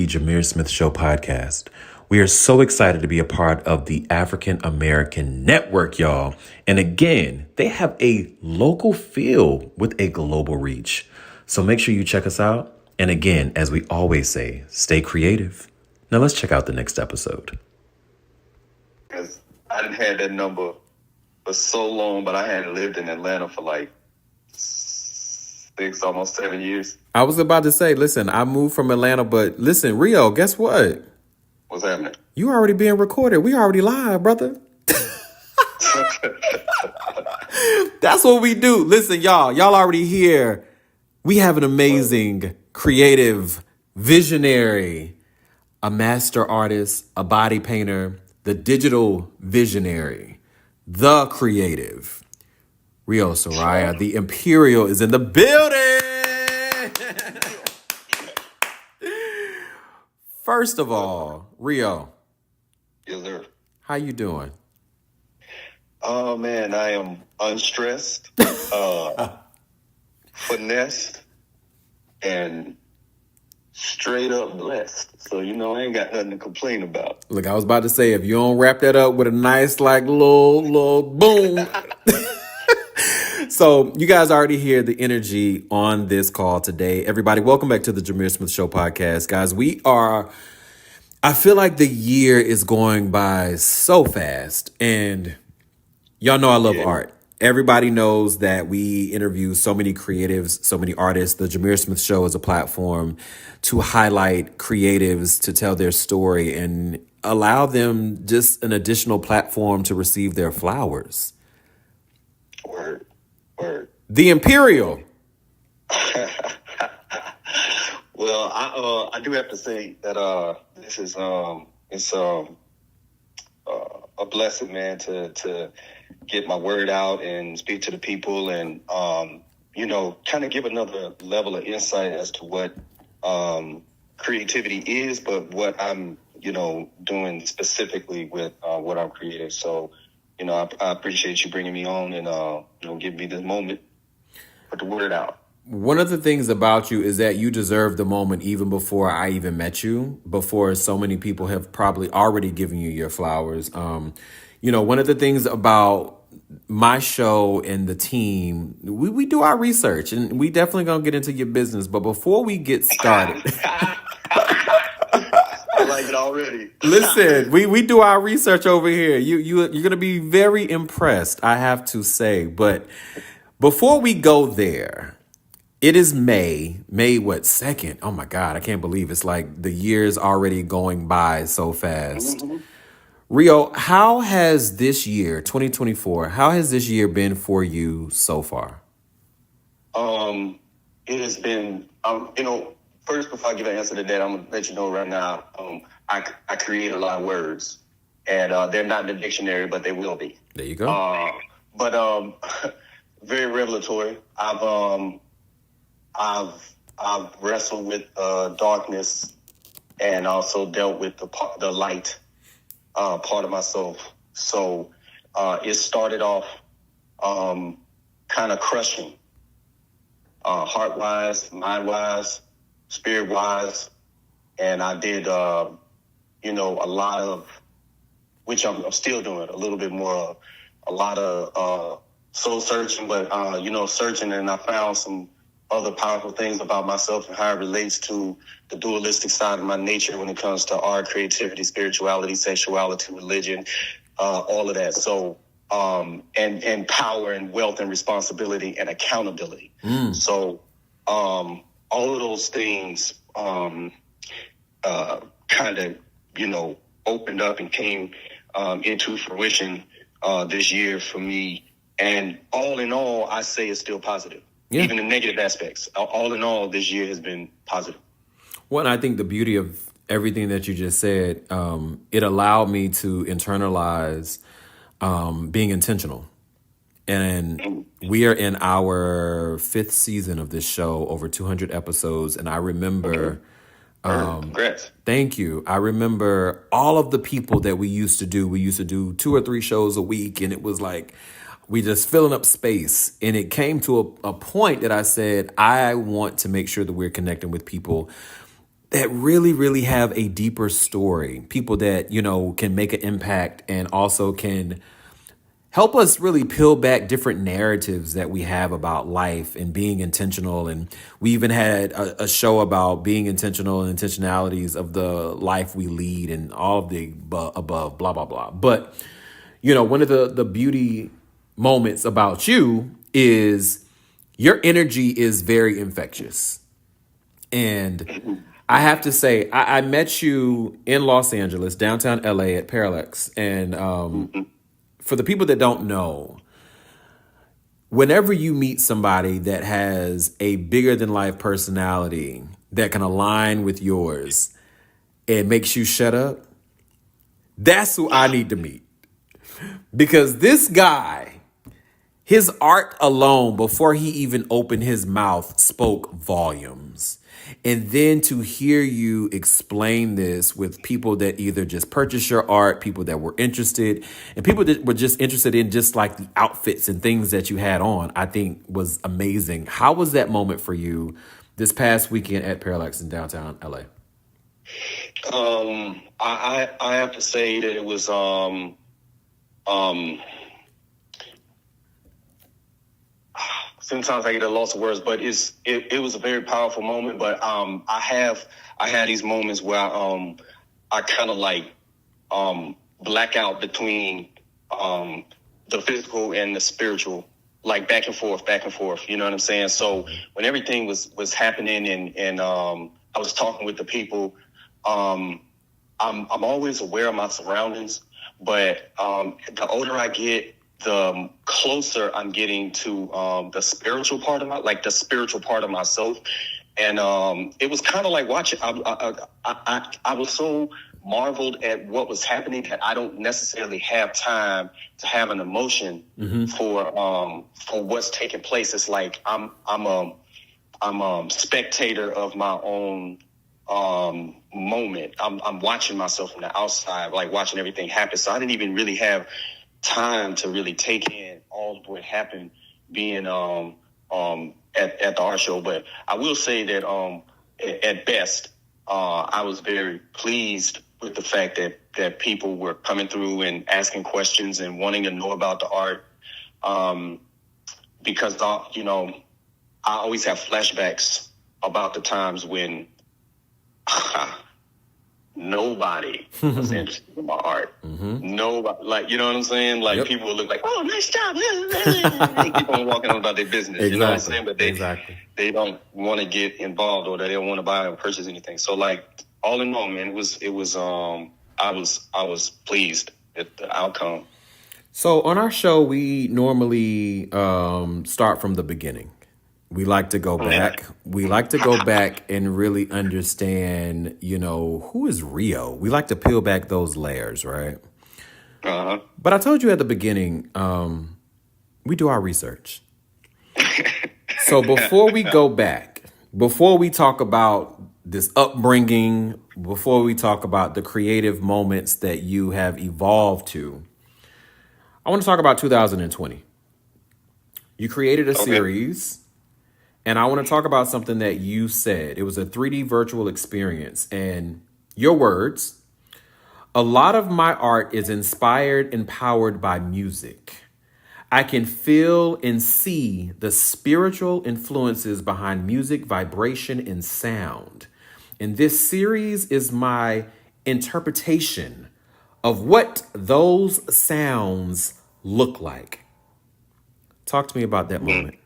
the Jamir Smith Show podcast. We are so excited to be a part of the African American Network, y'all. And again, they have a local feel with a global reach. So make sure you check us out. And again, as we always say, stay creative. Now let's check out the next episode. Because I didn't have that number for so long, but I hadn't lived in Atlanta for like 6, almost 7 years. I was about to say, listen, I moved from Atlanta, but listen, Rio, guess what? What's happening? You already being recorded. We already live, brother. That's what we do. Listen, y'all already here. We have an amazing, creative, visionary, a master artist, a body painter, the digital visionary, the creative. Rio Soraya, the Imperial, is in the building. First of all, Rio. Yes, sir. How you doing? Oh, man, I am unstressed, finessed, and straight up blessed. So, I ain't got nothing to complain about. Look, I was about to say, if you don't wrap that up with a nice, little boom. So you guys already hear the energy on this call today. Everybody, welcome back to the Jamir Smith Show podcast. Guys, I feel like the year is going by so fast. And y'all know I love art. Everybody knows that we interview so many creatives, so many artists. The Jamir Smith Show is a platform to highlight creatives, to tell their story, and allow them just an additional platform to receive their flowers. Word. The Imperial. Well, I do have to say that this is it's a blessing, man, to get my word out and speak to the people, and kind of give another level of insight as to what creativity is, but what I'm doing specifically with what I'm creating. So I appreciate you bringing me on and giving me this moment. Put the word out. One of the things about you is that you deserve the moment even before I even met you, before so many people have probably already given you your flowers. One of the things about my show and the team, we do our research, and we definitely going to get into your business. But before we get started... I like it already. Listen, we do our research over here. You're going to be very impressed, I have to say. But before we go there, it is May what, 2nd? Oh my God, I can't believe it's like the year's already going by so fast. Mm-hmm. Rio, how has this year, 2024, how has this year been for you so far? It has been, first, before I give an answer to that, I'm going to let you know right now, I create a lot of words, and they're not in the dictionary, but they will be. There you go. But very revelatory. I've wrestled with darkness, and also dealt with the light part of myself. So it started off kind of crushing, heart-wise, mind-wise, spirit-wise, and I did, a lot of, which I'm still doing, a little bit more of, a lot of soul searching, but, searching, and I found some other powerful things about myself and how it relates to the dualistic side of my nature when it comes to art, creativity, spirituality, sexuality, religion, all of that. So, and power and wealth and responsibility and accountability. So, all of those things kind of, opened up and came into fruition this year for me. And all in all, I say it's still positive. Yeah. Even the negative aspects. All in all, this year has been positive. Well, and I think the beauty of everything that you just said, it allowed me to internalize being intentional. And we are in our 5th season of this show, over 200 episodes. And I remember... Congrats. Thank you. I remember all of the people that we used to do. We used to do 2 or 3 shows a week, and it was like we just filling up space. And it came to a point that I said, I want to make sure that we're connecting with people that really, really have a deeper story. People that, can make an impact and also can help us really peel back different narratives that we have about life and being intentional. And we even had a show about being intentional and intentionalities of the life we lead and all of the above, blah, blah, blah. But, one of the beauty moments about you is your energy is very infectious. And I have to say, I met you in Los Angeles, downtown LA at Parallax. And for the people that don't know, whenever you meet somebody that has a bigger than life personality that can align with yours and makes you shut up, that's who I need to meet. Because this guy, his art alone, before he even opened his mouth, spoke volumes. And then to hear you explain this with people that either just purchased your art, people that were interested, and people that were just interested in just like the outfits and things that you had on, I think was amazing. How was that moment for you this past weekend at Parallax in downtown LA? I have to say that it was sometimes I get a loss of words, but it was a very powerful moment. But I had these moments where I kind of like black out between the physical and the spiritual, like back and forth. You know what I'm saying? So when everything was happening and I was talking with the people, I'm always aware of my surroundings, but the older I get, the closer I'm getting to the spiritual part of the spiritual part of myself. And it was kind of like watching. I was so marveled at what was happening that I don't necessarily have time to have an emotion for what's taking place. It's like I'm a spectator of my own moment. I'm watching myself from the outside, like watching everything happen. So I didn't even really have time to really take in all of what happened being at the art show. But I will say that at best, I was very pleased with the fact that people were coming through and asking questions and wanting to know about the art. Because I always have flashbacks about the times when nobody was interested in my art. Nobody, like, you know what I'm saying? Like, people would look like, oh, nice job. They keep on walking on about their business. Exactly. You know what I'm saying? But they don't want to get involved, or they don't want to buy or purchase anything. So, like, all in all, man, I was pleased at the outcome. So on our show, we normally start from the beginning. We like to go back. We like to go back and really understand, who is Rio? We like to peel back those layers, right? Uh-huh. But I told you at the beginning, we do our research. So before we go back, before we talk about this upbringing, before we talk about the creative moments that you have evolved to, I want to talk about 2020. You created a series. And I want to talk about something that you said. It was a 3D virtual experience. And your words, a lot of my art is inspired and powered by music. I can feel and see the spiritual influences behind music, vibration, and sound. And this series is my interpretation of what those sounds look like. Talk to me about that moment.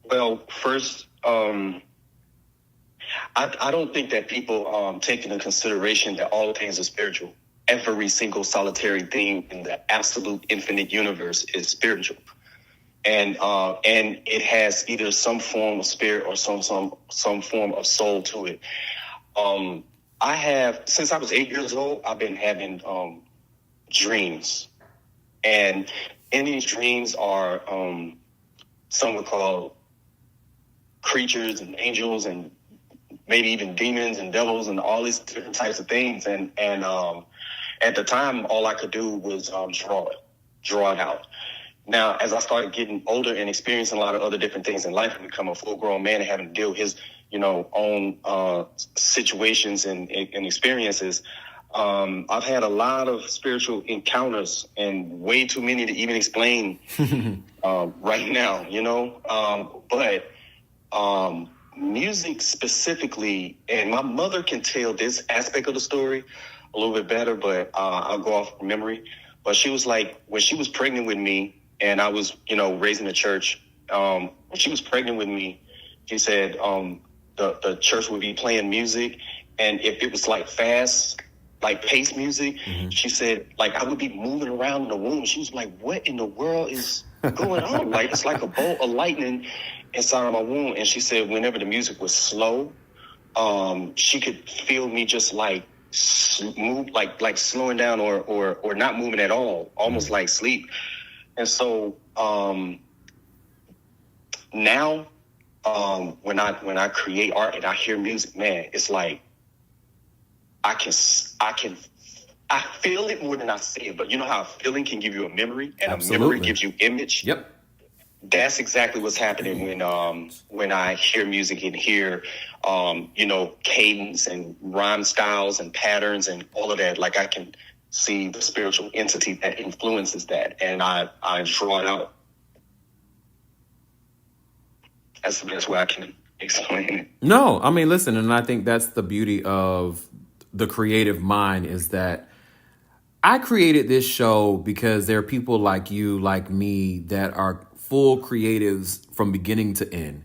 Well, first, I don't think that people take into consideration that all things are spiritual. Every single solitary thing in the absolute infinite universe is spiritual, and it has either some form of spirit or some form of soul to it. I have, since I was 8 years old, I've been having dreams, and in these dreams are some would call creatures and angels and maybe even demons and devils and all these different types of things. And at the time, all I could do was draw it out. Now, as I started getting older and experiencing a lot of other different things in life and become a full-grown man and having to deal with his, own situations and experiences, I've had a lot of spiritual encounters and way too many to even explain right now, but music specifically, and my mother can tell this aspect of the story a little bit better, but I'll go off memory. But she was like, when she was pregnant with me and I was, raised in the church, when she was pregnant with me, she said the church would be playing music. And if it was like fast, like pace music, she said, like, I would be moving around in the womb. She was like, what in the world is going on? Like, it's like a bolt of lightning inside of my womb. And she said, whenever the music was slow, she could feel me just like move, like slowing down or not moving at all, almost like sleep. And so now when I create art and I hear music, man, it's like I feel it more than I see it. But you know how a feeling can give you a memory, and Absolutely. A memory gives you image. Yep. That's exactly what's happening when I hear music and hear cadence and rhyme styles and patterns and all of that. Like, I can see the spiritual entity that influences that, and I draw it out. That's the best way I can explain it. No, I mean, listen, and I think that's the beauty of the creative mind, is that I created this show because there are people like you, like me, that are full creatives from beginning to end,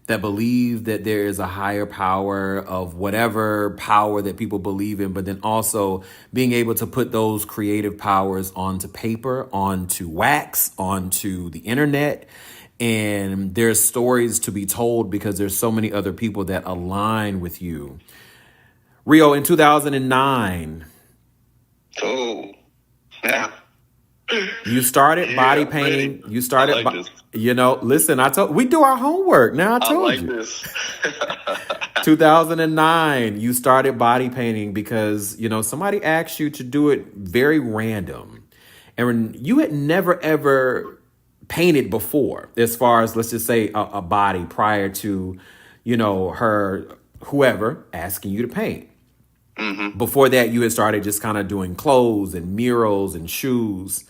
that believe that there is a higher power of whatever power that people believe in, but then also being able to put those creative powers onto paper, onto wax, onto the internet. And there's stories to be told because there's so many other people that align with you. Rio, in 2009, yeah. You started body painting. Man, You started, I like this. Listen, we do our homework. Now I told like you. this. 2009, you started body painting because, somebody asked you to do it very random. And you had never, ever painted before, as far as, let's just say, a body prior to, whoever asking you to paint. Mm-hmm. Before that, you had started just kind of doing clothes and murals and shoes.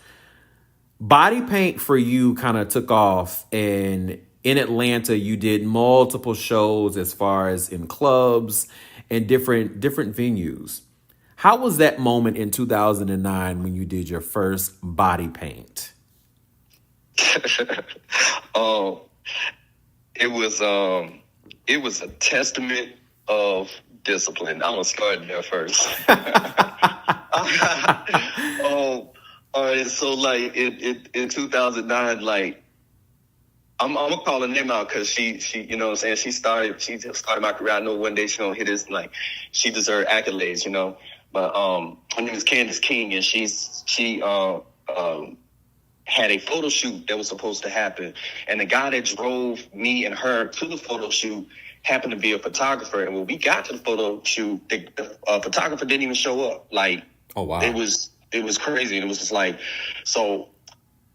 Body paint for you kind of took off, and in Atlanta, you did multiple shows as far as in clubs and different venues. How was that moment in 2009 when you did your first body paint? It was a testament of discipline. I'm gonna start there first. All right, so like in 2009, like I'm gonna call her name out because she you know what I'm saying, she started my career. I know one day she gonna hit this, like, she deserved accolades, But her name is Candace King, and she had a photo shoot that was supposed to happen, and the guy that drove me and her to the photo shoot happened to be a photographer. And when we got to the photo shoot, the photographer didn't even show up. Like, oh wow, it was crazy. And it was just like, so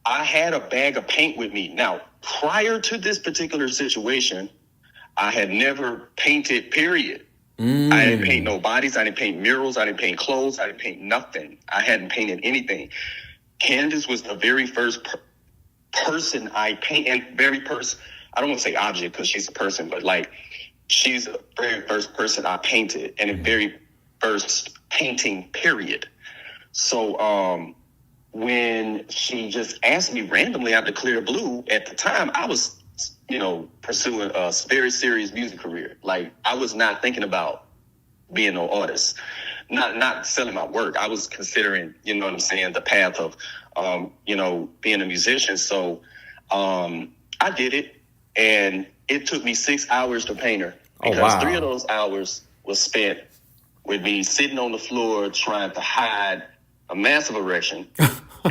I had a bag of paint with me. Now, prior to this particular situation, I had never painted, period. I didn't paint no bodies. I didn't paint murals. I didn't paint clothes. I didn't paint nothing. I hadn't painted anything. Candace was the very first person I paint, and very first, I don't want to say object because she's a person, but like, she's the very first person I painted, and the very first painting, period. So when she just asked me randomly out of the clear blue, at the time I was, pursuing a very serious music career. Like, I was not thinking about being no artist, not selling my work. I was considering, the path of, being a musician. So I did it, and it took me 6 hours to paint her, because 3 of those hours was spent with me sitting on the floor trying to hide a massive erection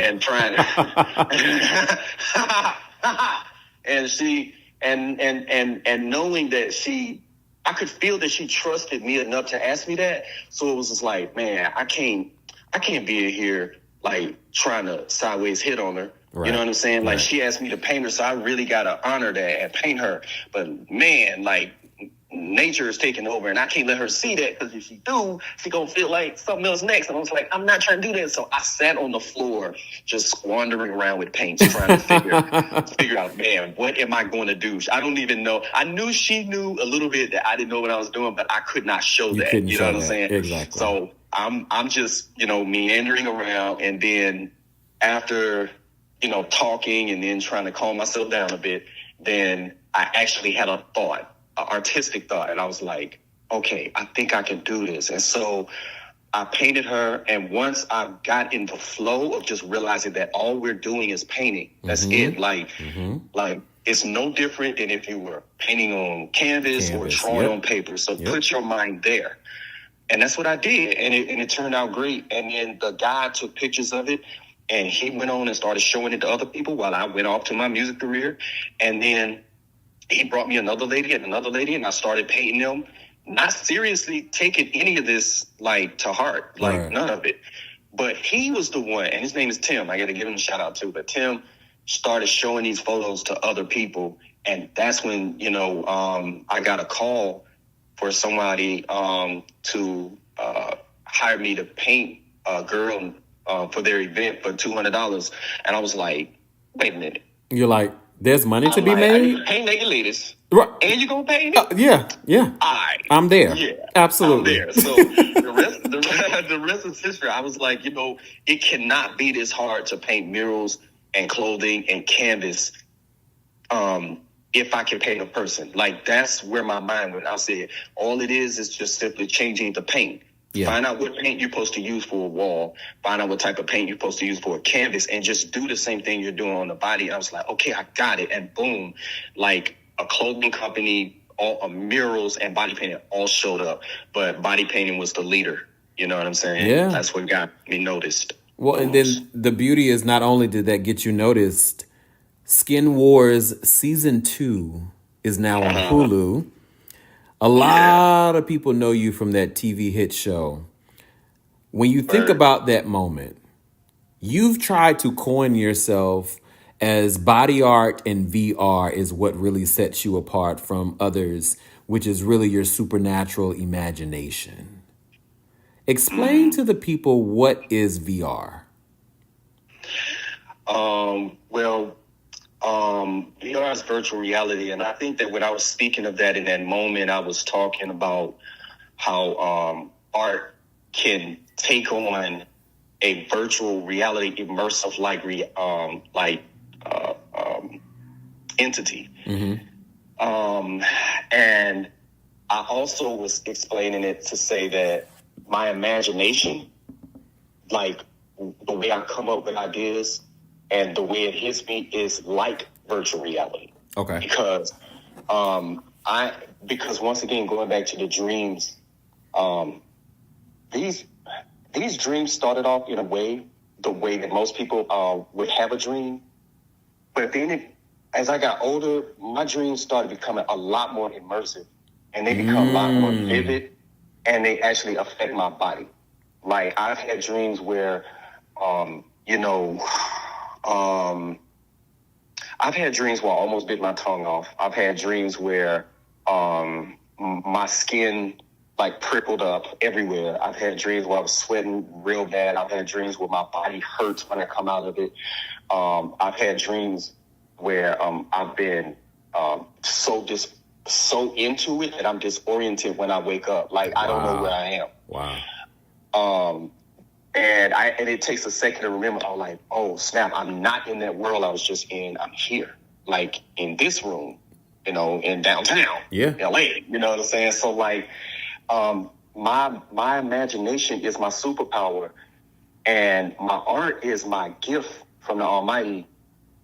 and trying to and knowing that I could feel that she trusted me enough to ask me that. So it was just like, man, I can't be in here like trying to sideways hit on her. You know what I'm saying? Like, Right. she asked me to paint her, so I really got to honor that and paint her. But, man, like, nature is taking over, and I can't let her see that, because if she do, she gonna feel like something else next. And I was like, I'm not trying to do that. So I sat on the floor just squandering around with paints, trying to figure out, man, what am I going to do? I don't even know. I knew she knew a little bit that I didn't know what I was doing, but I could not show You that. couldn't You show know what I'm that. saying? Exactly. So I'm just, meandering around, and then after, talking and then trying to calm myself down a bit, then I actually had a thought, an artistic thought. And I was like, okay, I think I can do this. And so I painted her. And once I got in the flow of just realizing that all we're doing is painting, that's it. Like it's no different than if you were painting on canvas or drawing on paper. So put your mind there. And that's what I did. And it turned out great. And then the guy took pictures of it, and he went on and started showing it to other people while I went off to my music career. And then he brought me another lady, and I started painting them, not seriously taking any of this like to heart, like none of it. But he was the one, and his name is Tim. I got to give him a shout out too. But Tim started showing these photos to other people, and that's when I got a call for somebody to hire me to paint a girl for their event for $200. And I was like, wait a minute. You're like, there's money to be made? I need to paint naked ladies. Right. And you gonna paint it? Yeah. All right. I'm there. Yeah. Absolutely. I'm there. So the rest is history. I was like, it cannot be this hard to paint murals and clothing and canvas if I can paint a person. Like, that's where my mind went. I said, all it is just simply changing the paint. Yeah. Find out what paint you're supposed to use for a wall. Find out what type of paint you're supposed to use for a canvas, and just do the same thing you're doing on the body. And I was like, okay, I got it. And boom, like a clothing company, all murals and body painting all showed up. But body painting was the leader. You know what I'm saying? Yeah. That's what got me noticed. Well, and then the beauty is, not only did that get you noticed, Skin Wars Season 2 is now on Hulu. A lot of people know you from that TV hit show. When you think about that moment, you've tried to coin yourself as body art and VR is what really sets you apart from others, which is really your supernatural imagination. Explain to the people, what is VR? VR is virtual reality. And I think that when I was speaking of that in that moment, I was talking about how art can take on a virtual reality, immersive entity. And I also was explaining it to say that my imagination, like the way I come up with ideas and the way it hits me, is like virtual reality. Okay. Because because once again, going back to the dreams, these dreams started off in the way that most people would have a dream. But then as I got older, my dreams started becoming a lot more immersive, and they become a lot more vivid, and they actually affect my body. Like, I've had dreams where, I've had dreams where I almost bit my tongue off. I've had dreams where my skin like prickled up everywhere. I've had dreams where I was sweating real bad. I've had dreams where my body hurts when I come out of it. I've had dreams where I've been so into it that I'm disoriented when I wake up. Like, I don't know where I am. Wow. And it takes a second to remember. I'm like, oh snap, I'm not in that world I was just in. I'm here, like in this room, in downtown, LA. You know what I'm saying? So like, my imagination is my superpower, and my art is my gift from the Almighty.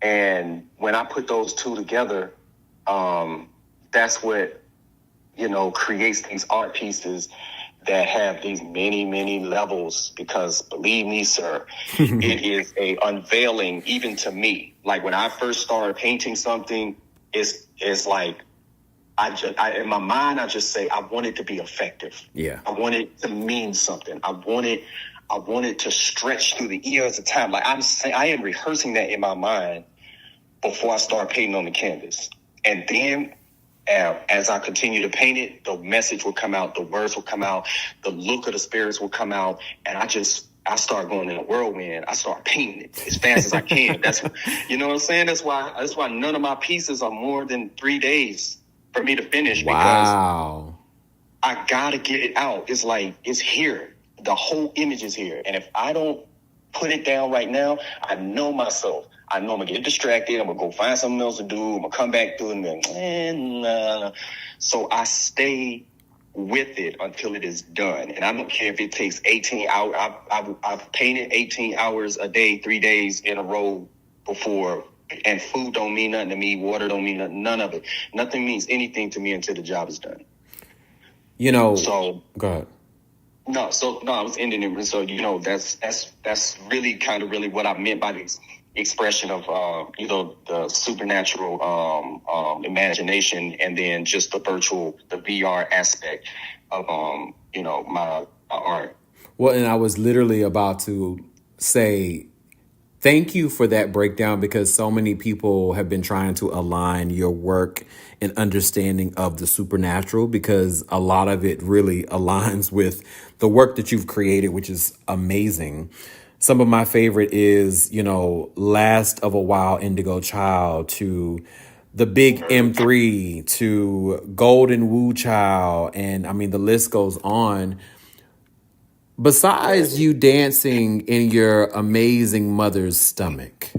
And when I put those two together, that's what, creates these art pieces that have these many, many levels. Because believe me, sir, it is a unveiling even to me. Like, when I first started painting something, it's like, in my mind, I just say, I want it to be effective. Yeah. I want it to mean something. I want I wanted to stretch through the years of time. Like I'm saying, I am rehearsing that in my mind before I start painting on the canvas. And then as I continue to paint it, the message will come out, the words will come out, the look of the spirits will come out. And I start going in a whirlwind. I start painting it as fast as I can. That's, you know what I'm saying? That's why none of my pieces are more than 3 days for me to finish. Wow. Because I gotta get it out. It's like, it's here. The whole image is here. And if I don't put it down right now, I know myself. I know I'm gonna get distracted. I'm gonna go find something else to do. I'm gonna come back to it and then, So I stay with it until it is done. And I don't care if it takes 18 hours. I've painted 18 hours a day, 3 days in a row before. And food don't mean nothing to me. Water don't mean nothing. None of it. Nothing means anything to me until the job is done. You know, so go ahead. No, I was ending it. So, that's really kind of really what I meant by this expression of, the supernatural imagination, and then just the VR aspect of, my art. Well, and I was literally about to say, thank you for that breakdown, because so many people have been trying to align your work and understanding of the supernatural, because a lot of it really aligns with the work that you've created, which is amazing. Some of my favorite is, Last of a Wild Indigo Child, to the Big M3, to Golden Woo Child. And I mean, the list goes on. Besides you dancing in your amazing mother's stomach,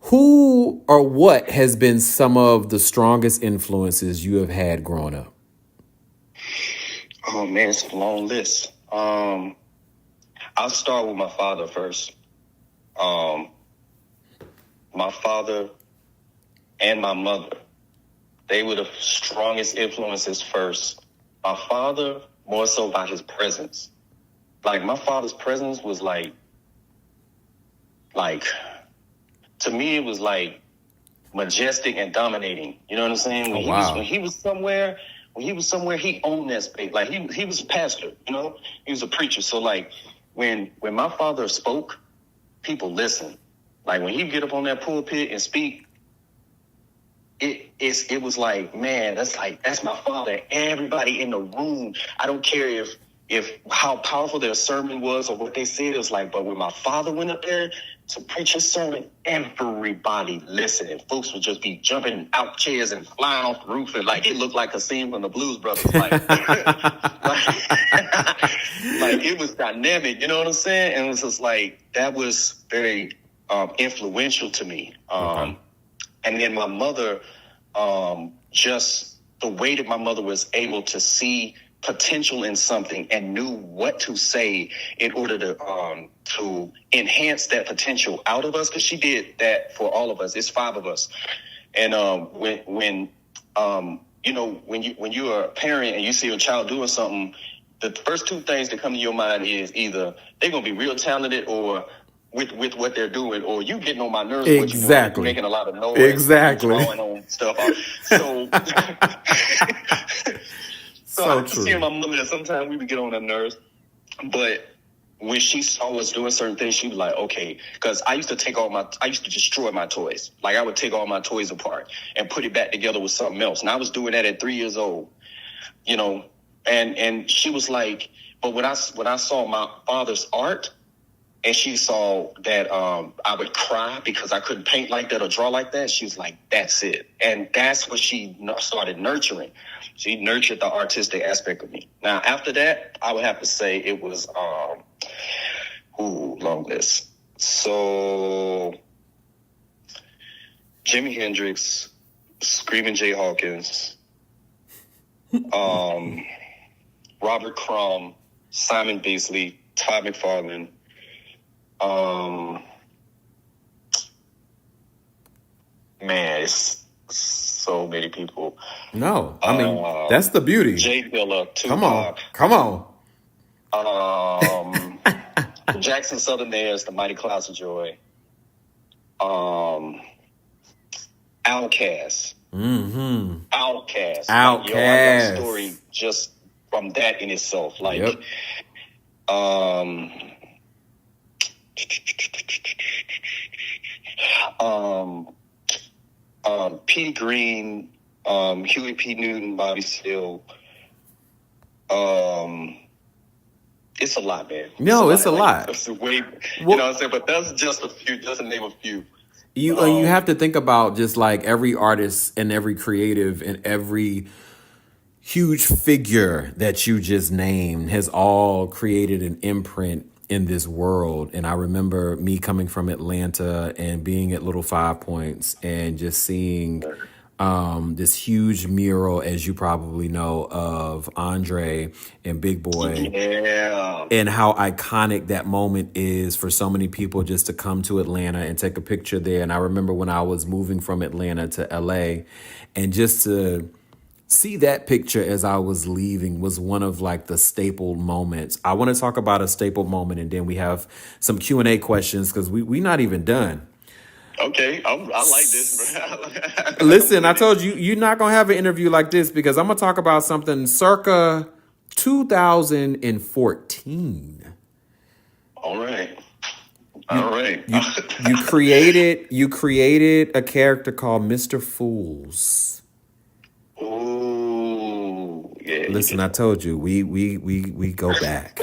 who or what has been some of the strongest influences you have had growing up? Oh man, it's a long list. I'll start with my father first. My father and my mother, they were the strongest influences first. My father, more so by his presence. Like, my father's presence was like, to me, it was like majestic and dominating. You know what I'm saying? When he was somewhere, he owned that space. Like, he was a pastor, he was a preacher. So like, when my father spoke, people listened. Like, when he'd get up on that pulpit and speak, it was like, man, that's my father. Everybody in the room, I don't care if how powerful their sermon was or what they said, it was like, but when my father went up there to preach his sermon, everybody listened. And folks would just be jumping out chairs and flying off the roof, and like, it looked like a scene from the Blues Brothers. Like, it was dynamic, you know what I'm saying? And it was just like, that was very influential to me. Okay. And then my mother, just the way that my mother was able to see potential in something and knew what to say in order to enhance that potential out of us, because she did that for all of us. It's 5 of us. And when you're a parent and you see a child doing something, the first 2 things that come to your mind is either they're gonna be real talented, or with what they're doing, or you getting on my nerves. Exactly. You're making a lot of noise. Exactly. Drawing on stuff. So so I see my mother that sometimes we would get on her nerves, but when she saw us doing certain things, she was like, okay, because I used to destroy my toys. Like, I would take all my toys apart and put it back together with something else. And I was doing that at 3 years old, and she was like, but when I saw my father's art, and she saw that I would cry because I couldn't paint like that or draw like that, she was like, that's it. And that's what she started nurturing. She nurtured the artistic aspect of me. Now, after that, I would have to say it was, long list. So, Jimi Hendrix, Screaming Jay Hawkins, Robert Crumb, Simon Beasley, Todd McFarlane, man, it's so many people. No, I mean, that's the beauty. Jay Dilla, Tupac. Come on. The Jackson Southern Airs, the Mighty Clouds of Joy. Outkast. Mm-hmm. Outkast. Outkast. Like, I got a story just from that in itself. Like, Um, P. Green, Huey P. Newton, Bobby Seale. It's a lot, man. No, it's a lot. It's a way, Well, you know what I'm saying? But that's just a few, just to name a few. you have to think about just like every artist and every creative and every huge figure that you just named has all created an imprint in this world. And I remember me coming from Atlanta and being at Little Five Points and just seeing this huge mural, as you probably know, of Andre and Big Boy. Yeah. And how iconic that moment is for so many people just to come to Atlanta and take a picture there. And I remember when I was moving from Atlanta to LA, and just to see that picture as I was leaving was one of like the staple moments. I want to talk about a staple moment, and then we have some Q&A questions because we not even done. Okay, I like this, bro. Listen, I told you, you're not going to have an interview like this because I'm going to talk about something circa 2014. All right. All right. You created a character called Mr. Fools. Ooh, yeah. Listen, I told you, we go back.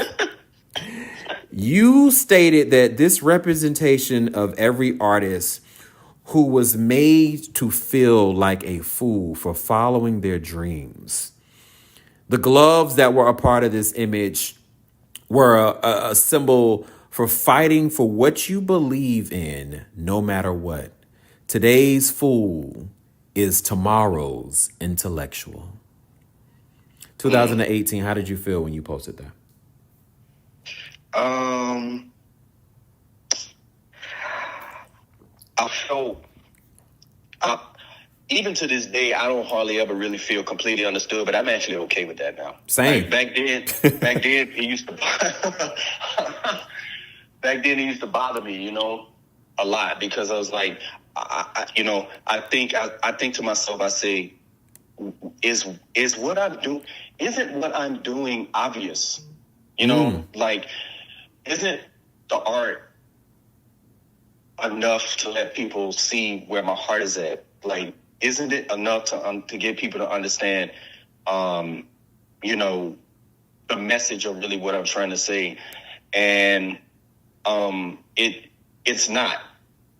You stated that this representation of every artist who was made to feel like a fool for following their dreams. The gloves that were a part of this image were a symbol for fighting for what you believe in, no matter what. Today's fool is tomorrow's intellectual. 2018, how did you feel when you posted that? I felt, even to this day, I don't hardly ever really feel completely understood, but I'm actually okay with that now. Same. Like back then, it used to, back then it used to bother me, you know, a lot, because I was like, I think to myself, I say, is what I'm doing, isn't what I'm doing obvious? You know, like, isn't the art enough to let people see where my heart is at? Like, isn't it enough to get people to understand, you know, the message of really what I'm trying to say? And it's not.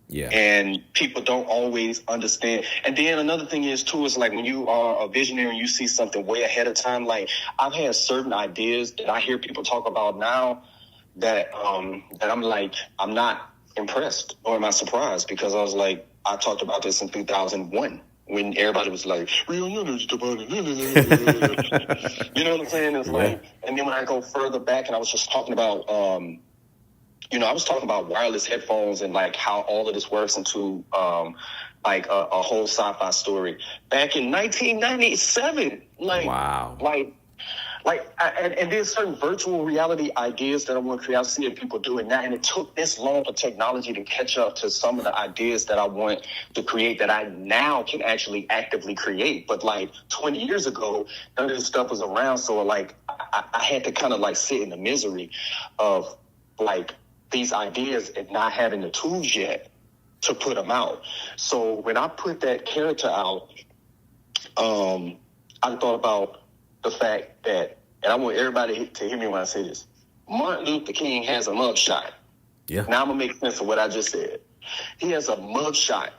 Yeah. And people don't always understand. And then another thing is too, is like when you are a visionary and you see something way ahead of time, like I've had certain ideas that I hear people talk about now that I'm like, I'm not impressed, or am I surprised? Because I was like, I talked about this in 2001 when everybody was like, real units, you know what I'm saying? It's like, and then when I go further back, and I was just talking about, I was talking about wireless headphones and like how all of this works into like a whole sci-fi story back in 1997. Like, wow. And there's certain virtual reality ideas that I want to create. I've seen people do it now, and it took this long for technology to catch up to some of the ideas that I want to create that I now can actually actively create. But like 20 years ago, none of this stuff was around. So like I had to kind of like sit in the misery of like these ideas and not having the tools yet to put them out. So when I put that character out, I thought about the fact that, and I want everybody to hear me when I say this, Martin Luther King has a mugshot. Yeah. Now I'm going to make sense of what I just said. He has a mugshot.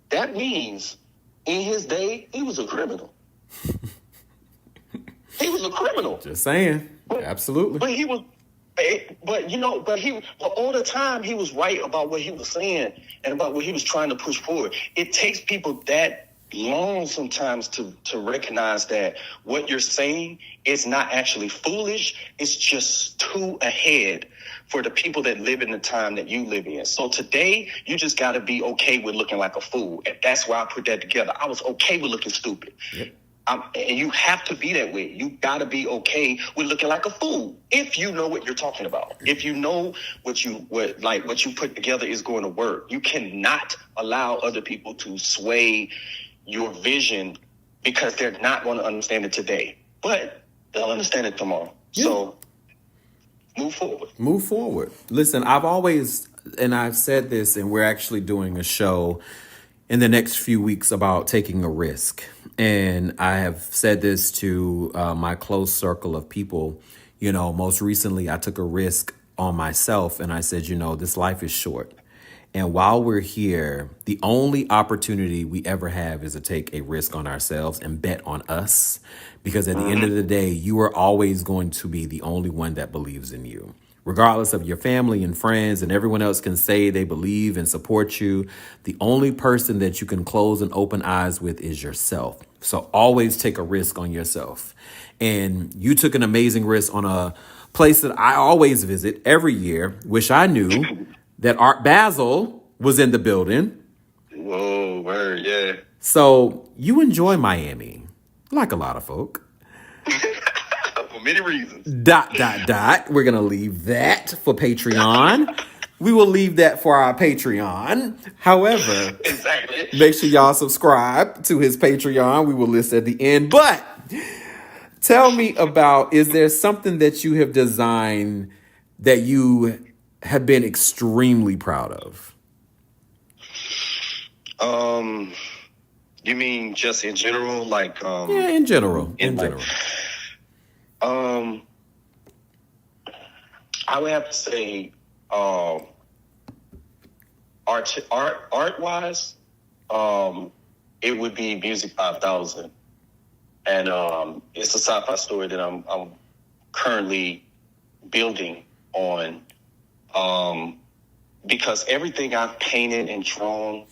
That means in his day, he was a criminal. He was a criminal. Just saying. Absolutely. But he was, but all the time he was right about what he was saying and about what he was trying to push forward. It takes people that long sometimes to recognize that what you're saying is not actually foolish. It's just too ahead for the people that live in the time that you live in. So today, you just got to be okay with looking like a fool. And that's why I put that together. I was okay with looking stupid. Yep. And you have to be that way. You got to be okay with looking like a fool if you know what you're talking about. If you know what you put together is going to work. You cannot allow other people to sway your vision because they're not going to understand it today, but they'll understand it tomorrow. Yeah. So move forward. Move forward. Listen, I've always, and I've said this, and we're actually doing a show in the next few weeks about taking a risk. And I have said this to my close circle of people. You know, most recently, I took a risk on myself, and I said, you know, this life is short. And while we're here, the only opportunity we ever have is to take a risk on ourselves and bet on us. Because at the end of the day, you are always going to be the only one that believes in you. Regardless of your family and friends and everyone else can say they believe and support you, the only person that you can close and open eyes with is yourself. So always take a risk on yourself. And you took an amazing risk on a place that I always visit every year. Wish I knew that Art Basel was in the building. Whoa, word, yeah. So you enjoy Miami, like a lot of folk. For many reasons. ... We're going to leave that for Patreon. We will leave that for our Patreon. However, Exactly. make sure y'all subscribe to his Patreon. We will list at the end. But tell me about, is there something that you have designed that you have been extremely proud of? You mean just in general, like Yeah, in general. In general. I would have to say, art wise, it would be Music 5000, and it's a sci-fi story that I'm currently building on, because everything I've painted and drawn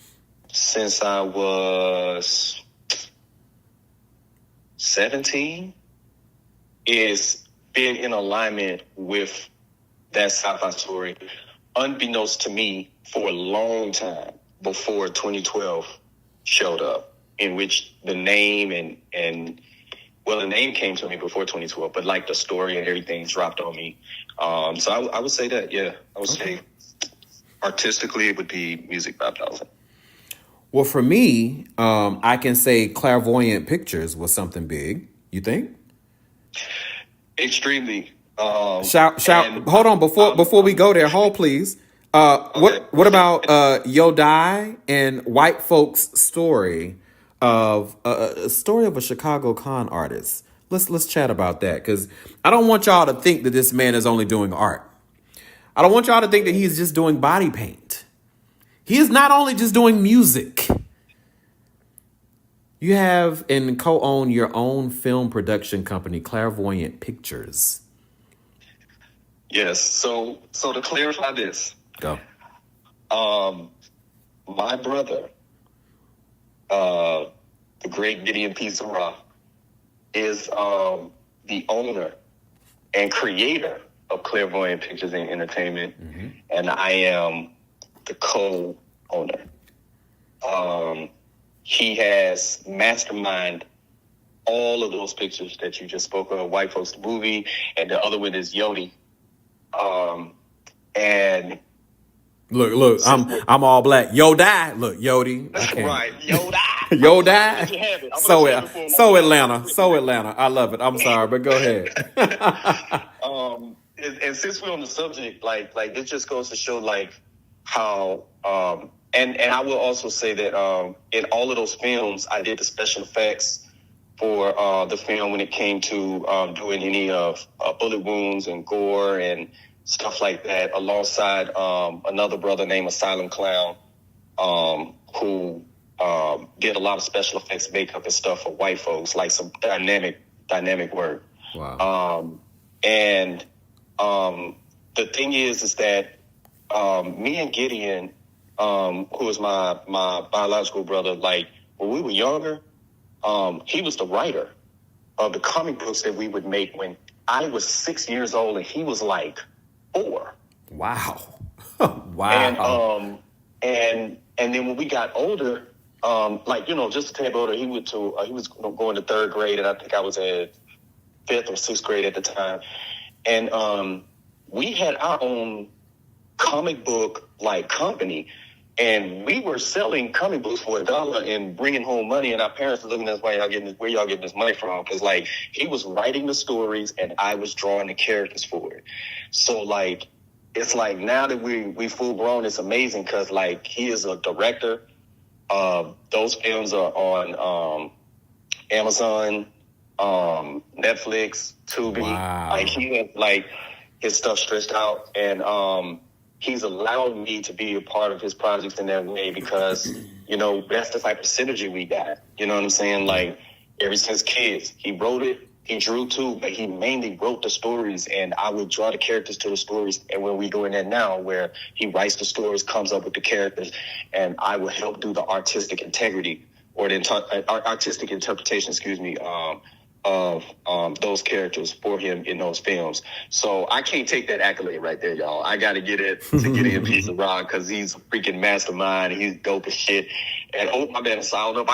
since I was 17 is been in alignment with that sci-fi story, unbeknownst to me, for a long time before 2012 showed up, in which the name and well, the name came to me before 2012, but like the story and everything dropped on me. So I would say that, yeah, I would say artistically it would be Music 5000. Well, for me, I can say Clairvoyant Pictures was something big. You think? Extremely. Shout! Hold on, before we go there, hold please. Okay. What about Yo Die and White Folks' story of a story of a Chicago con artist? Let's chat about that, because I don't want y'all to think that this man is only doing art. I don't want y'all to think that he's just doing body paint. He is not only just doing music. You have and co-own your own film production company, Clairvoyant Pictures. Yes. So to clarify this, Go. My brother, the great Gideon P. Zara, is the owner and creator of Clairvoyant Pictures and Entertainment, and I am the co-owner. He has masterminded all of those pictures that you just spoke of, White Folks the Movie, and the other one is Yodi. And Look, I'm all black. Yo Die. Look, Yodi. right, Yodi. Yo Die. So Atlanta. Atlanta. I love it. I'm sorry, but go ahead. And since we're on the subject, like it just goes to show like how and I will also say that in all of those films I did the special effects for the film when it came to doing any of bullet wounds and gore and stuff like that, alongside another brother named Asylum Clown, who did a lot of special effects, makeup and stuff for White Folks, like some dynamic work. Wow. And the thing is that me and Gideon, who is my biological brother, like when we were younger, he was the writer of the comic books that we would make when I was 6 years old and he was like 4. Wow. Wow. And then when we got older, like, just a tad older, he was going to 3rd grade, and I think I was at 5th or 6th grade at the time. And we had our own comic book like company, And we were selling comic books for $1 and bringing home money. And our parents were looking at us, where y'all getting this money from? Because like he was writing the stories and I was drawing the characters for it. So like it's like now that we full grown, it's amazing because like he is a director. Those films are on Amazon, Netflix, Tubi. Wow. Like he has like his stuff stretched out, and he's allowed me to be a part of his projects in that way because, you know, that's the type of synergy we got. You know what I'm saying? Like, ever since kids, he wrote it, he drew too, but he mainly wrote the stories, and I would draw the characters to the stories. And when we're doing that now, where he writes the stories, comes up with the characters, and I will help do the artistic integrity or the artistic interpretation, of those characters for him in those films. So I can't take that accolade right there, y'all. I got to get it to Gideon Piece of Rock because he's a freaking mastermind. And he's dope as shit. And oh, my bad, I don't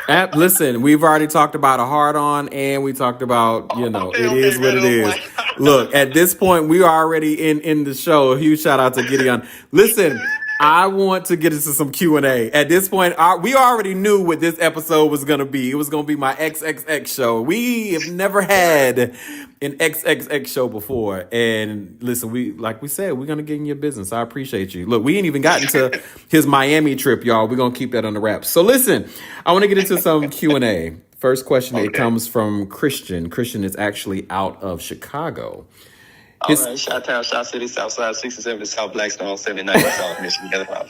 know. Listen, we've already talked about a hard on, and we talked about, you know, it is what it is. Look, at this point, we are already in the show. A huge shout out to Gideon. Listen, I want to get into some Q&A. At this point, we already knew what this episode was going to be. It was going to be my XXX show. We have never had an XXX show before. And listen, like we said, we're going to get in your business. I appreciate you. Look, we ain't even gotten to his Miami trip, y'all. We're going to keep that on the wraps. So listen, I want to get into some Q&A. First question, okay. It comes from Christian. Christian is actually out of Chicago. All right, Chi-Town, Chi-City, Southside, 67, South Blackstone, 79, South Michigan. I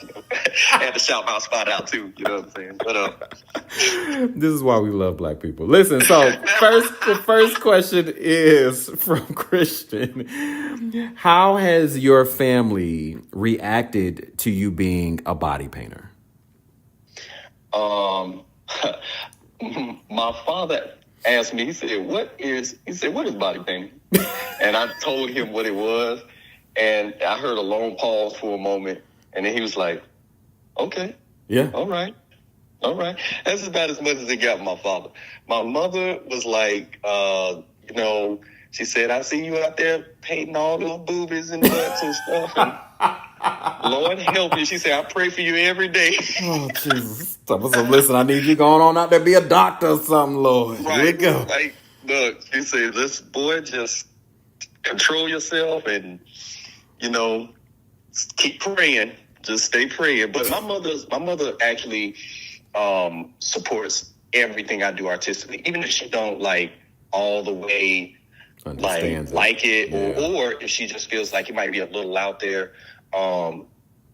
had to shout my spot out, too. You know what I'm saying? This is why we love black people. Listen, so the first question is from Christian. How has your family reacted to you being a body painter? My father asked me, he said, what is body painting? And I told him what it was, and I heard a long pause for a moment, and then he was like, okay. Yeah. All right. That's about as much as it got from my father. My mother was like, you know, she said, I see you out there painting all those boobies and butts and stuff, and Lord help you. She said, I pray for you every day. Oh, Jesus. So listen, I need you going on out there, be a doctor or something, Lord. Right. Here we go. Like, look, she said, this boy, just control yourself and, you know, keep praying. Just stay praying. But my mother actually supports everything I do artistically, even if she don't like all the way like it, yeah. or if she just feels like it might be a little out there.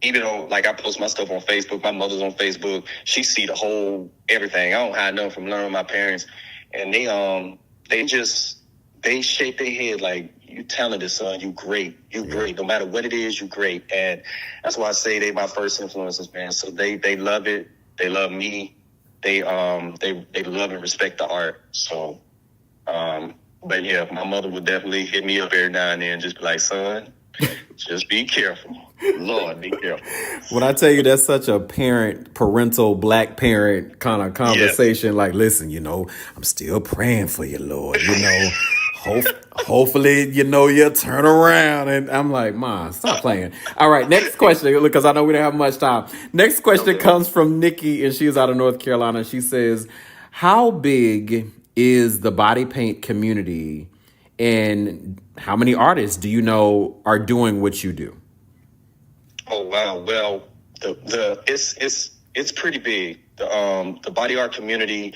Even though, like, I post my stuff on Facebook, my mother's on Facebook, she see the whole everything. I don't hide nothing from learning my parents, and they shake their head like, you talented, son, you great, no matter what it is, you great. And that's why I say they my first influences, man. So they love it, they love me, they love and respect the art. So but yeah, my mother would definitely hit me up every now and then, just be like, son, just be careful. Lord, be careful. When I tell you that's such a parental black parent kind of conversation, yeah. Like, listen, you know, I'm still praying for you, Lord. You know, hopefully, you know, you'll turn around. And I'm like, Mom, stop playing. All right, next question, because I know we don't have much time. Next question comes from Nikki, and she's out of North Carolina. She says, how big is the body paint community, and how many artists do you know are doing what you do? Oh wow! Well, it's pretty big. The body art community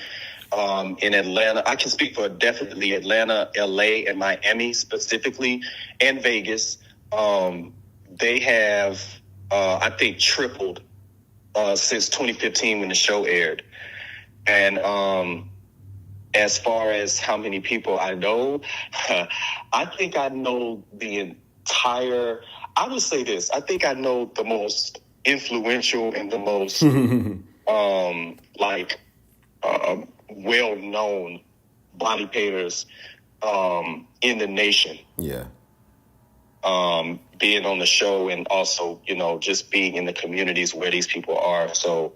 in Atlanta. I can speak for definitely Atlanta, LA, and Miami specifically, and Vegas. They have I think tripled since 2015 when the show aired, and as far as how many people I know, I think I know the entire. I would say this. I think I know the most influential and the most well-known body painters in the nation. Yeah. Being on the show and also, you know, just being in the communities where these people are. So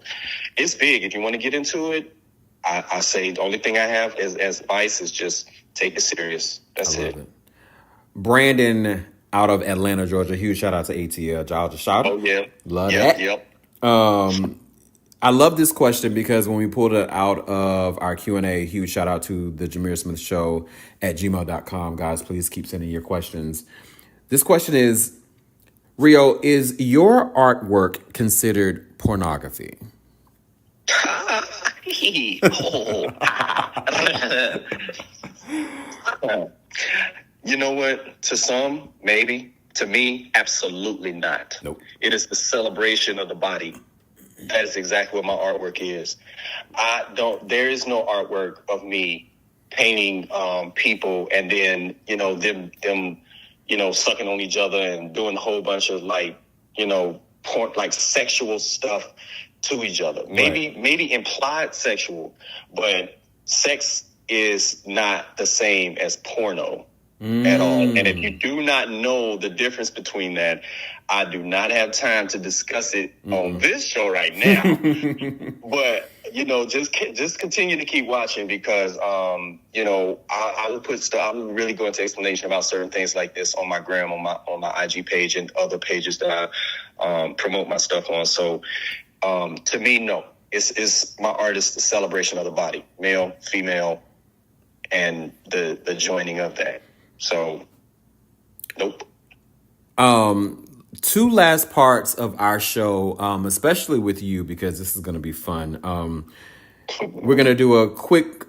it's big. If you want to get into it, I say the only thing I have as advice is just take it serious. That's it. Brandon out of Atlanta, Georgia. Huge shout out to ATL. Georgia. Shout out. Oh, yeah. Love that. Yep. I love this question because when we pulled it out of our Q&A, huge shout out to the Jamir Smith Show at gmail.com. Guys, please keep sending your questions. This question is, Rio, is your artwork considered pornography? You know what? To some, maybe. To me, absolutely not. Nope. It is the celebration of the body. That is exactly what my artwork is. There is no artwork of me painting people and then, them sucking on each other and doing a whole bunch of porn, like sexual stuff to each other. Maybe implied sexual, but sex is not the same as porno at all. And if you do not know the difference between that, I do not have time to discuss it on this show right now. But just continue to keep watching because I will put stuff. I will really go into explanation about certain things like this on my gram, on my IG page, and other pages that I promote my stuff on. So to me, no, it's my art is the celebration of the body, male, female, and the joining of that. So, nope. Two last parts of our show, especially with you, because this is going to be fun. We're going to do a quick,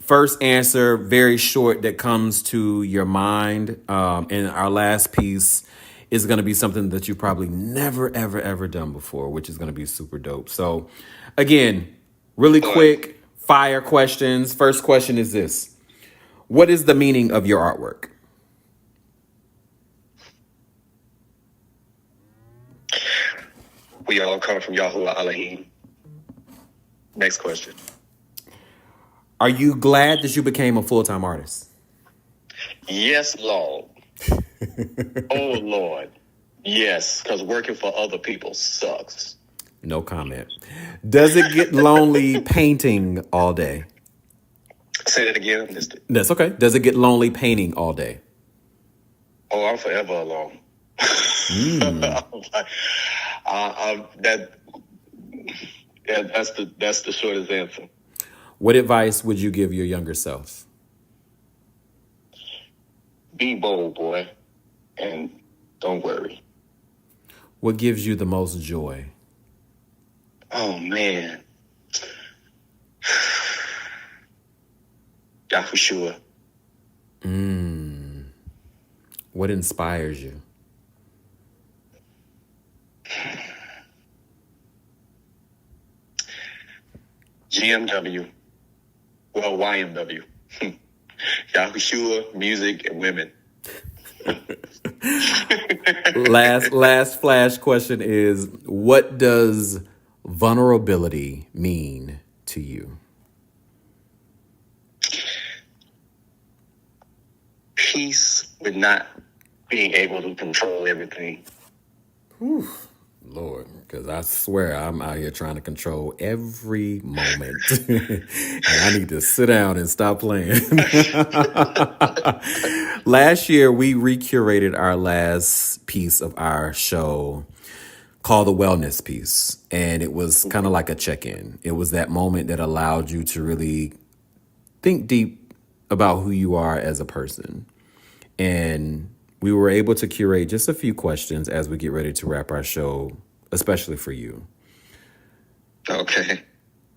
first answer, very short, that comes to your mind. And our last piece is going to be something that you've probably never, ever, ever done before, which is going to be super dope. So, again, really quick, fire questions. First question is this. What is the meaning of your artwork? We all come from Yahuwah Elohim. Next question. Are you glad that you became a full-time artist? Yes, Lord. Oh, Lord. Yes, because working for other people sucks. No comment. Does it get lonely painting all day? Say that again. That's okay. Does it get lonely painting all day? Oh, I'm forever alone. That's the shortest answer. What advice would you give your younger self? Be bold, boy, and don't worry. What gives you the most joy? Oh, man. Yahushua. What inspires you? GMW. Well, YMW. Yahushua, music, and women. Last flash question is, what does vulnerability mean to you? Peace with not being able to control everything. Whew, Lord, because I swear I'm out here trying to control every moment. And I need to sit down and stop playing. Last year, we recurated our last piece of our show called the Wellness Piece. And it was kind of like a check-in. It was that moment that allowed you to really think deep about who you are as a person. And we were able to curate just a few questions as we get ready to wrap our show, especially for you. Okay.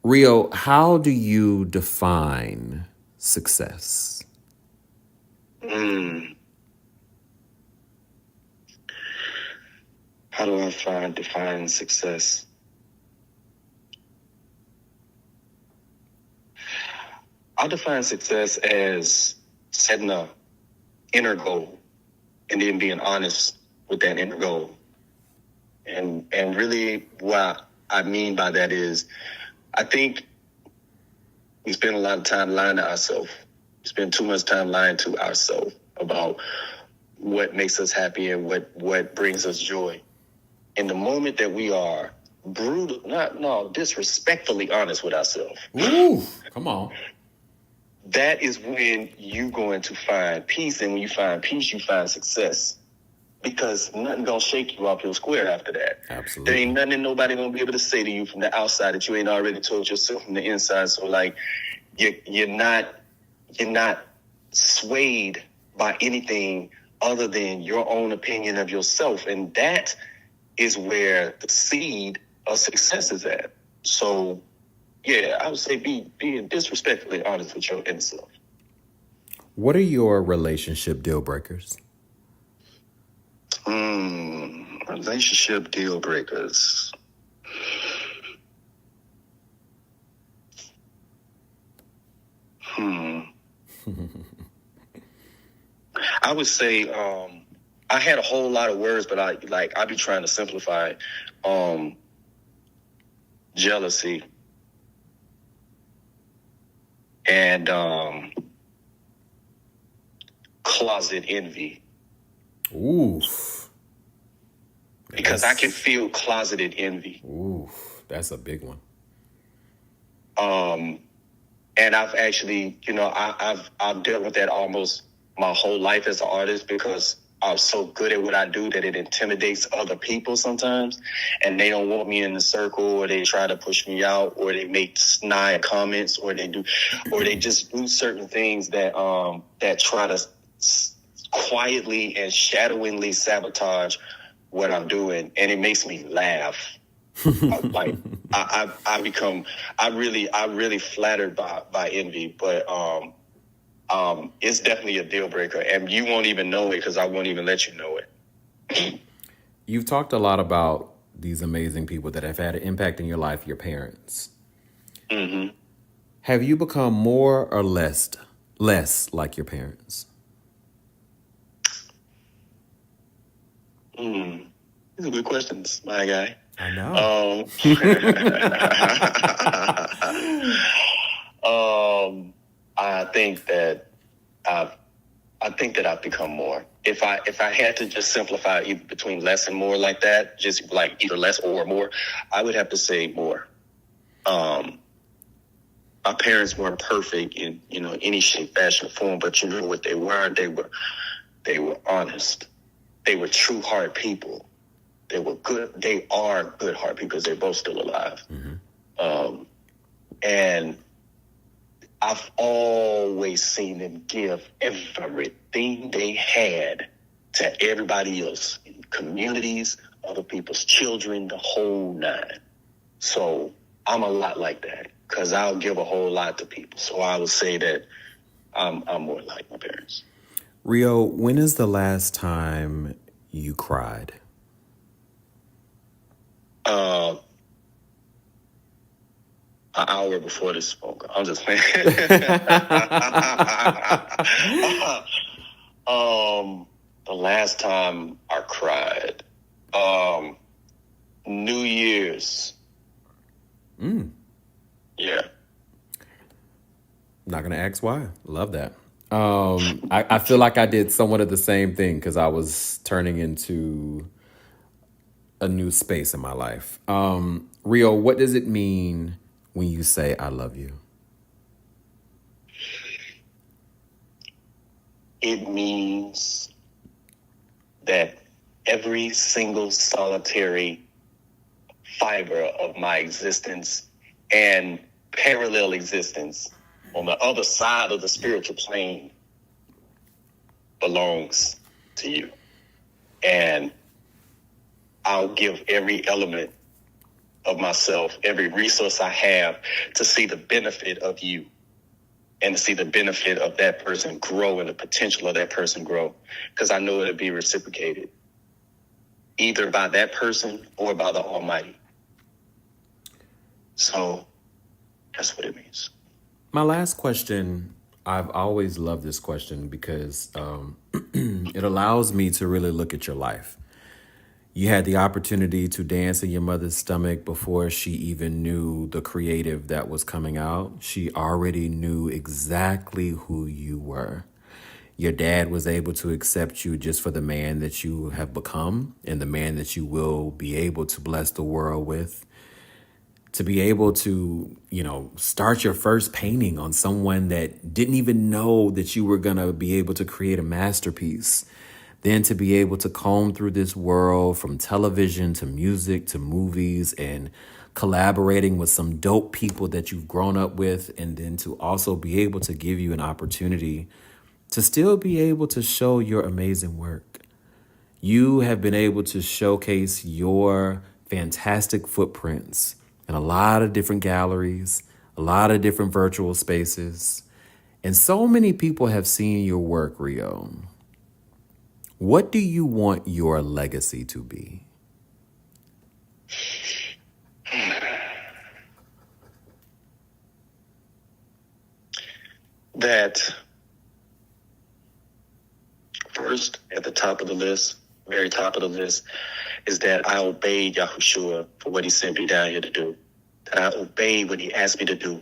Rio, how do you define success? How do I define success? I define success as setting a inner goal and then being honest with that inner goal. And really what I mean by that is I think we spend a lot of time lying to ourselves. We spend too much time lying to ourselves about what makes us happy and what brings us joy. In the moment that we are disrespectfully honest with ourselves. Ooh, come on. That is when you're going to find peace. And when you find peace, you find success. because nothing gonna shake you off your square after that. Absolutely. There ain't nothing nobody gonna be able to say to you from the outside that you ain't already told yourself from the inside. So like, you're not swayed by anything other than your own opinion of yourself, and that is where the seed of success is at. So, yeah, I would say being disrespectfully honest with your inner self. What are your relationship deal breakers? Relationship deal breakers. I would say I had a whole lot of words, but I be trying to simplify it. Jealousy and closet envy. Oof. Because I can feel closeted envy. Oof, that's a big one. And I've actually, I've dealt with that almost my whole life as an artist, because I'm so good at what I do that it intimidates other people sometimes, and they don't want me in the circle, or they try to push me out, or they make snide comments, or they just do certain things that try to quietly and shadowingly sabotage what I'm doing, and it makes me laugh. I'm really flattered by envy, but it's definitely a deal breaker, and you won't even know it because I won't even let you know it. You've talked a lot about these amazing people that have had an impact in your life, your parents. Mm-hmm. Have you become more or less like your parents? These are good questions, my guy. I know. I think that I've become more. If I had to just simplify either between less and more like that, just like either less or more, I would have to say more. My parents weren't perfect in any shape, fashion, or form, but you know what they were? They were honest. They were true heart people. They were good. They are good heart people because they're both still alive. Mm-hmm. And I've always seen them give everything they had to everybody else in communities, other people's children, the whole nine. So I'm a lot like that because I'll give a whole lot to people. So I would say that I'm more like my parents. Rio, when is the last time you cried? An hour before this phone call. I'm just playing. The last time I cried, New Year's. Yeah. Not gonna ask why. Love that. I feel like I did somewhat of the same thing because I was turning into a new space in my life. Rio, what does it mean when you say I love you? It means that every single solitary fiber of my existence and parallel existence on the other side of the spiritual plane belongs to you. And I'll give every element of myself, every resource I have to see the benefit of you and to see the benefit of that person grow and the potential of that person grow. Because I know it'll be reciprocated either by that person or by the Almighty. So that's what it means. My last question, I've always loved this question because it allows me to really look at your life. You had the opportunity to dance in your mother's stomach before she even knew the creative that was coming out. She already knew exactly who you were. Your dad was able to accept you just for the man that you have become and the man that you will be able to bless the world with. To be able to, start your first painting on someone that didn't even know that you were going to be able to create a masterpiece. then to be able to comb through this world from television to music to movies and collaborating with some dope people that you've grown up with, and then to also be able to give you an opportunity to still be able to show your amazing work. You have been able to showcase your fantastic footprints in a lot of different galleries, a lot of different virtual spaces, and so many people have seen your work, Rio. What do you want your legacy to be? That first, at the top of the list, very top of the list, is that I obeyed Yahushua for what he sent me down here to do. That I obeyed what he asked me to do.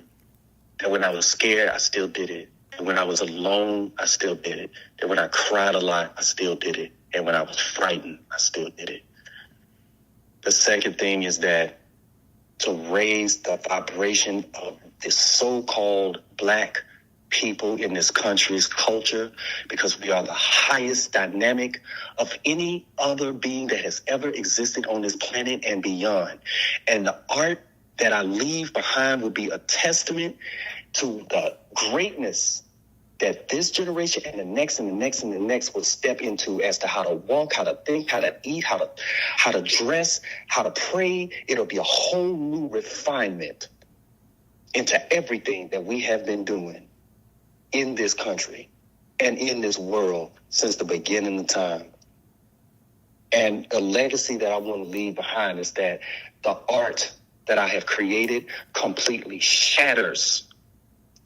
That when I was scared, I still did it. And when I was alone, I still did it. That when I cried a lot, I still did it. And when I was frightened, I still did it. The second thing is that to raise the vibration of this so-called Black people in this country's culture, because we are the highest dynamic of any other being that has ever existed on this planet and beyond. And the art that I leave behind will be a testament to the greatness that this generation and the next and the next and the next will step into as to how to walk, how to think, how to eat, how to dress, how to pray. It'll be a whole new refinement into everything that we have been doing in this country and in this world since the beginning of time. And a legacy that I want to leave behind is that the art that I have created completely shatters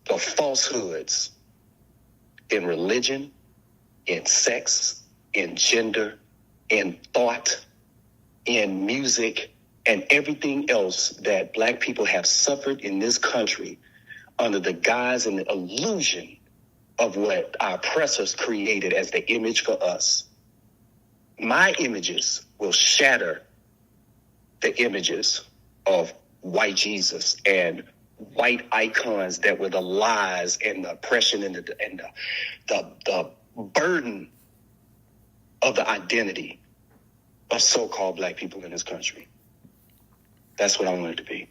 the falsehoods in religion, in sex, in gender, in thought, in music, and everything else that Black people have suffered in this country under the guise and the illusion of what our oppressors created as the image for us. My images will shatter the images of white Jesus and white icons that were the lies and the oppression and the burden of the identity of so-called Black people in this country. That's what I want it to be.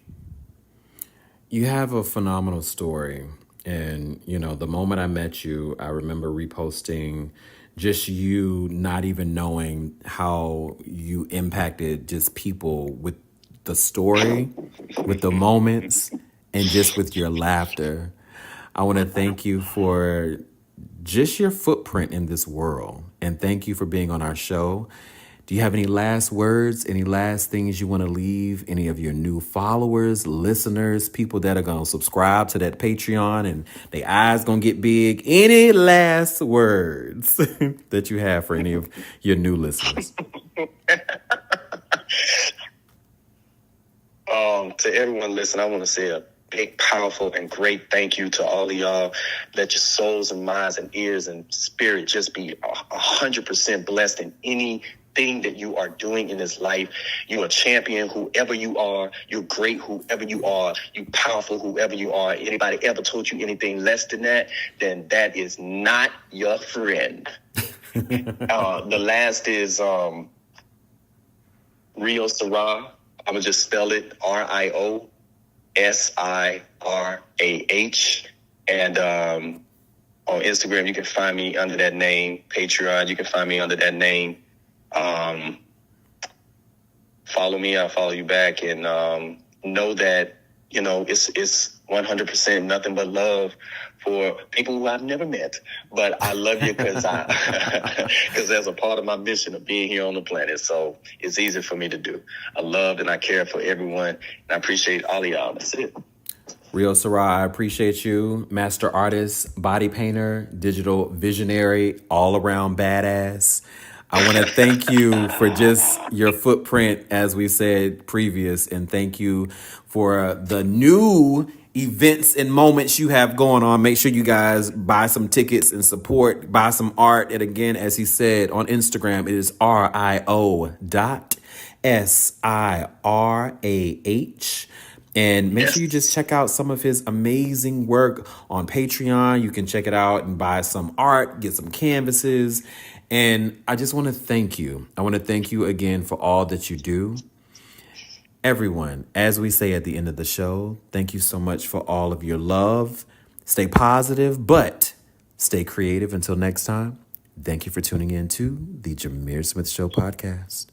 You have a phenomenal story. And, the moment I met you, I remember reposting just you not even knowing how you impacted just people with the story, with the moments, and just with your laughter. I want to thank you for just your footprint in this world. And thank you for being on our show. Do you have any last words, any last things you want to leave any of your new followers, listeners, people that are going to subscribe to that Patreon and their eyes going to get big? Any last words that you have for any of your new listeners? To everyone listening, I want to say a big, powerful, and great thank you to all of y'all. Let your souls and minds and ears and spirit just be 100% blessed in anything that you are doing in this life. You're a champion, whoever you are. You're great, whoever you are. You're powerful, whoever you are. Anybody ever told you anything less than that, then that is not your friend. The last is Rio Sarah. I'm going to just spell it RIOSIRAH. And on Instagram, you can find me under that name. Patreon, you can find me under that name. Follow me, I'll follow you back. And know that, it's 100% nothing but love for people who I've never met. But I love you because that's a part of my mission of being here on the planet. So it's easy for me to do. I love and I care for everyone. And I appreciate all of y'all. That's it. Rio Sarah, I appreciate you. Master artist, body painter, digital visionary, all around badass. I want to thank you for just your footprint, as we said previous, and thank you for the new events and moments you have going on. Make sure you guys buy some tickets and support, buy some art. And again, as he said on Instagram, it is RIO.SIRAH. And make sure you Yes. just check out some of his amazing work on Patreon. You can check it out and buy some art, get some canvases. And I just want to thank you. I want to thank you again for all that you do. Everyone, as we say at the end of the show, thank you so much for all of your love. Stay positive, but stay creative. Until next time, thank you for tuning in to the Jamir Smith Show podcast.